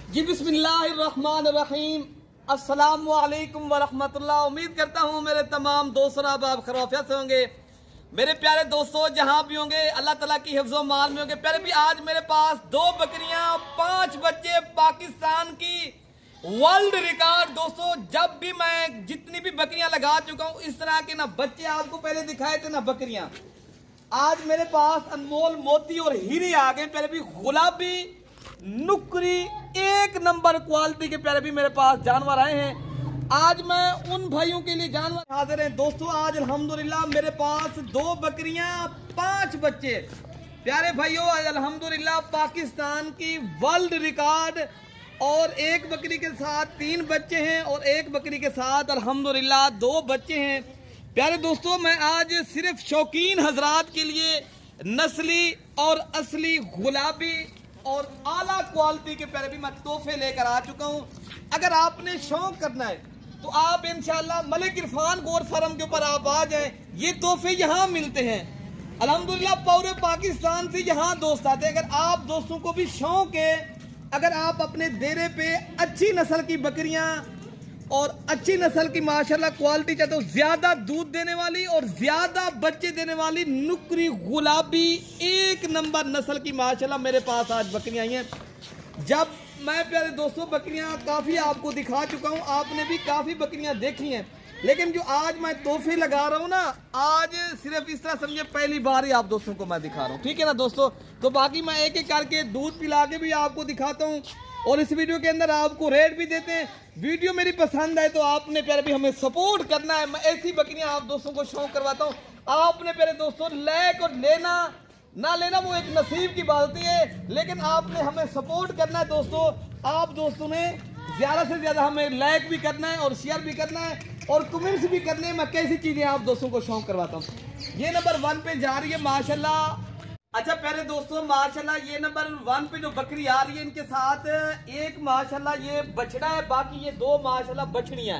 जी बिस्मिल्लाहिर्रहमानिर्रहीम। अस्सलामु अलैकुम वरहमतुल्लाह। उम्मीद करता हूँ मेरे तमाम दोस्त आप खैरियत से होंगे। मेरे प्यारे दोस्तों जहाँ भी होंगे अल्लाह ताला की हिफ्ज़ो मान में होंगे। प्यारे भी आज मेरे पास 2 बकरियाँ 5 बच्चे पाकिस्तान की वर्ल्ड रिकॉर्ड। दोस्तों जब भी मैं जितनी भी बकरियाँ लगा चुका हूँ इस तरह के ना बच्चे आपको पहले दिखाए थे ना बकरियाँ। आज मेरे पास अनमोल मोती और हीरे आ गए। प्यारे भी गुलाबी नुकरी एक नंबर क्वालिटी के प्यारे भी मेरे पास जानवर आए हैं। आज मैं उन भाइयों के लिए जानवर हाजिर हैं। दोस्तों आज अल्हम्दुलिल्लाह मेरे पास 2 बकरियां 5 बच्चे। प्यारे भाइयों आज अल्हम्दुलिल्लाह पाकिस्तान की वर्ल्ड रिकॉर्ड और एक बकरी के साथ 3 बच्चे हैं और एक बकरी के साथ अल्हम्दुलिल्लाह 2 बच्चे हैं। प्यारे दोस्तों मैं आज सिर्फ शौकीन हजरात के लिए नस्ली और असली गुलाबी और आला क्वालिटी के प्यारे भी मैं तोहफे लेकर आ चुका हूं। अगर आपने शौक करना है तो आप इंशाल्लाह मलिक इरफान गोट फार्म के ऊपर आप आ जाएं। ये तोहफे यहाँ मिलते हैं अल्हम्दुलिल्लाह पूरे पाकिस्तान से यहाँ दोस्त आते हैं। अगर आप दोस्तों को भी शौक है, अगर आप अपने डेरे पे अच्छी नस्ल की बकरियां और अच्छी नस्ल की माशाल्लाह क्वालिटी चाहते हो, ज्यादा दूध देने वाली और ज्यादा बच्चे देने वाली नुकरी गुलाबी एक नंबर नस्ल की माशाल्लाह मेरे पास आज बकरियां आई हैं। जब मैं प्यारे दोस्तों बकरियां काफी आपको दिखा चुका हूं, आपने भी काफी बकरियां देखी हैं, लेकिन जो आज मैं तोहफे लगा रहा हूं ना, आज सिर्फ इस तरह समझे पहली बार ही आप दोस्तों को मैं दिखा रहा हूं। ठीक है ना दोस्तों, तो बाकी मैं एक एक करके दूध पिला के भी आपको दिखाता हूं और इस वीडियो के अंदर आपको रेट भी देते हैं। वीडियो मेरी पसंद है तो आपने प्यारे भी हमें सपोर्ट करना है। मैं ऐसी बकरियां आप दोस्तों को शौक करवाता हूं। आपने प्यारे दोस्तों लाइक और लेना ना लेना वो एक नसीब की बात होती है, लेकिन आपने हमें सपोर्ट करना है। दोस्तों आप दोस्तों ने ज्यादा से ज्यादा हमें लाइक भी करना है और शेयर भी करना है और कमेंट्स भी करने हैं। मैं कैसी चीजें आप दोस्तों को शौक करवाता हूँ। ये नंबर 1 पे जा रही है माशाल्लाह। अच्छा प्यारे दोस्तों माशाल्लाह ये नंबर 1 पे जो बकरी आ रही है इनके साथ एक माशाल्लाह ये बछड़ा है, बाकी ये 2 माशाल्लाह बछड़ियां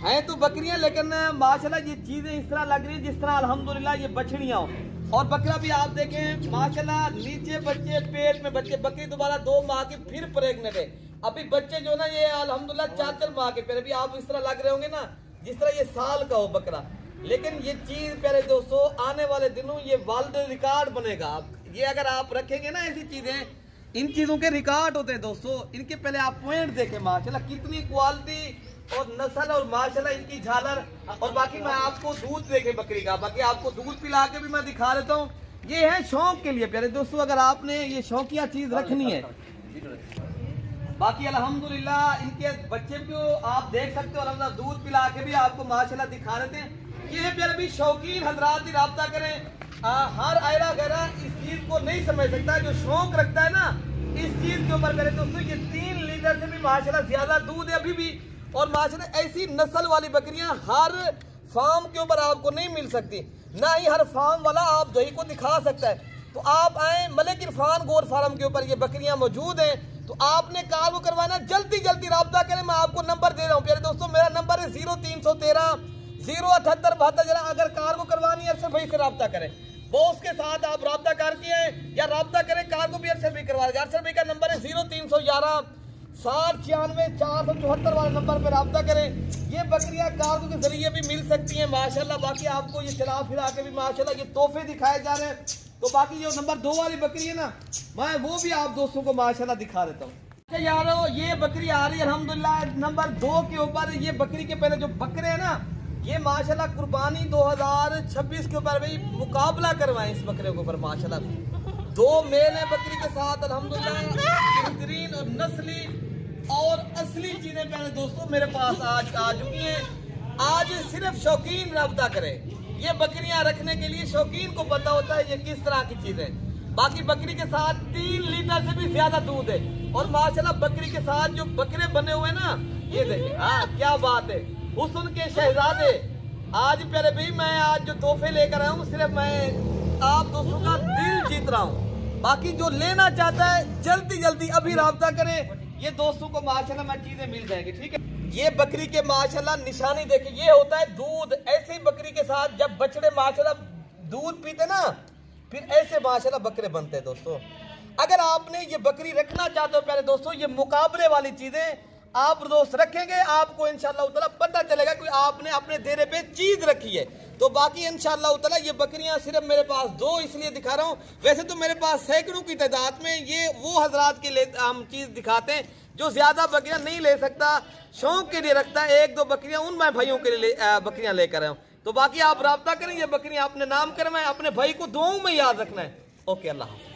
हैं तो बकरियां, लेकिन माशाल्लाह ये चीजें इस तरह लग रही है जिस तरह अल्हम्दुलिल्लाह ये बछड़ियां हो। और बकरा भी आप देखें माशाल्लाह नीचे बच्चे पेट में बच्चे, बकरी दोबारा 2 माह की फिर प्रेग्नेंट है। अभी बच्चे जो ना ये अल्हम्दुलिल्लाह 4 माह के फिर भी आप इस तरह लग रहे होंगे ना जिस तरह ये साल का हो बकरा। लेकिन ये चीज प्यारे दोस्तों आने वाले दिनों ये वर्ल्ड रिकॉर्ड बनेगा। ये अगर आप रखेंगे ना ऐसी चीजें, इन चीजों के रिकॉर्ड होते हैं दोस्तों। इनके पहले आप पॉइंट देखें माशाल्लाह कितनी क्वालिटी और नस्ल और माशाल्लाह इनकी झालर। और बाकी मैं आपको दूध देखे बकरी का, बाकी आपको दूध पिला के भी मैं दिखा देता हूँ। ये है शौक के लिए प्यारे दोस्तों, अगर आपने ये शौकिया चीज रखनी है। बाकी अल्हम्दुलिल्लाह इनके बच्चे को आप देख सकते हो और दूध पिला के भी आपको माशाल्लाह दिखा देते हैं। ये प्यारे भी शौकीन हजरात ही राब्ता करें। हर आयरा गहरा इस चीज को नहीं समझ सकता, जो शौक रखता है ना इस चीज के ऊपर करे दोस्तों। ये 3 लीटर से भी माशाल्लाह ज्यादा दूध है अभी भी। और माशाल्लाह ऐसी नस्ल वाली बकरियां हर फार्म के ऊपर आपको नहीं मिल सकती, ना ही हर फार्म वाला आप दही को दिखा सकता है। तो आप आए मलिक इरफान गोट फार्म के ऊपर ये बकरियां मौजूद हैं। तो आपने कार्गो करवाना जल्दी जल्दी राब्ता करें। मैं आपको नंबर दे रहा हूँ प्यारे दोस्तों, मेरा नंबर है 0313 07872। जरा अगर कार्गो करवानी है अरशद भाई से रब्ता करें, बॉस के साथ आप रब्ता करके हैं या रब्ता करें कार्गो भी अरशद भाई करवा देगा। अरशद भाई का नंबर है 0311 6096 474 वाले नंबर पर रब्ता करें। ये बकरियां कार्गो के जरिए भी मिल सकती हैं माशाल्लाह। बाकी आपको ये चला फिरा के भी माशाल्लाह ये तोहफे दिखाए जा रहे हैं। तो बाकी जो नंबर 2 वाली बकरी है ना, मैं वो भी आप दोस्तों को माशाल्लाह दिखा देता हूँ। यारो ये बकरी आ रही है अल्हम्दुलिल्लाह नंबर 2 के ऊपर। ये बकरी के पहले जो बकरे है ना, ये माशाल्लाह कुर्बानी 2026 के ऊपर भाई मुकाबला करवाएं इस बकरे के ऊपर माशाल्लाह। 2 मेल है बकरी के साथ अल्हम्दुलिल्लाह, बेहतरीन और नस्ली और असली चीजें पहले दोस्तों मेरे पास आज आ चुकी हैं। आज सिर्फ शौकीन रब्ता करें। ये बकरियां रखने के लिए शौकीन को पता होता है ये किस तरह की चीजें। बाकी बकरी के साथ 3 लीटर से भी ज्यादा दूध है और माशाल्लाह बकरी के साथ जो बकरे बने हुए ना, ये देखिए हाँ क्या बात है, हुस्न के शहजादे। आज प्यारे भाई मैं आज जो तोहफे लेकर आया हूँ सिर्फ मैं आप दोस्तों का दिल जीत रहा हूँ। बाकी जो लेना चाहता है जल्दी जल्दी अभी राब्ता करे, ये दोस्तों को माशाल्लाह मैं चीजें मिल जाएंगी। ठीक है, ये बकरी के माशाल्लाह निशानी देखिए, ये होता है दूध। ऐसी बकरी के साथ जब बछड़े माशाल्लाह दूध पीते ना फिर ऐसे माशाल्लाह बकरे बनते हैं दोस्तों। अगर आपने ये बकरी रखना चाहते हो प्यारे दोस्तों, ये मुकाबले वाली चीजें आप दोस्त रखेंगे, आपको इंशाअल्लाह ताला पता चलेगा कि आपने अपने देरे पे चीज रखी है। तो बाकी इंशाअल्लाह ताला ये बकरियां सिर्फ मेरे पास 2 इसलिए दिखा रहा हूँ, वैसे तो मेरे पास सैकड़ों की तादाद में ये वो हजरात के लिए हम चीज दिखाते हैं जो ज्यादा बकरियां नहीं ले सकता, शौक के लिए रखता है, 1-2 बकरियां उन मैं भाइयों के लिए बकरियां लेकर आया हूँ। तो बाकी आप राब्ता करें, ये बकरियां अपने नाम करवाएं, अपने भाई को दुआओं में याद रखना है। ओके, अल्लाह हाफ़िज़।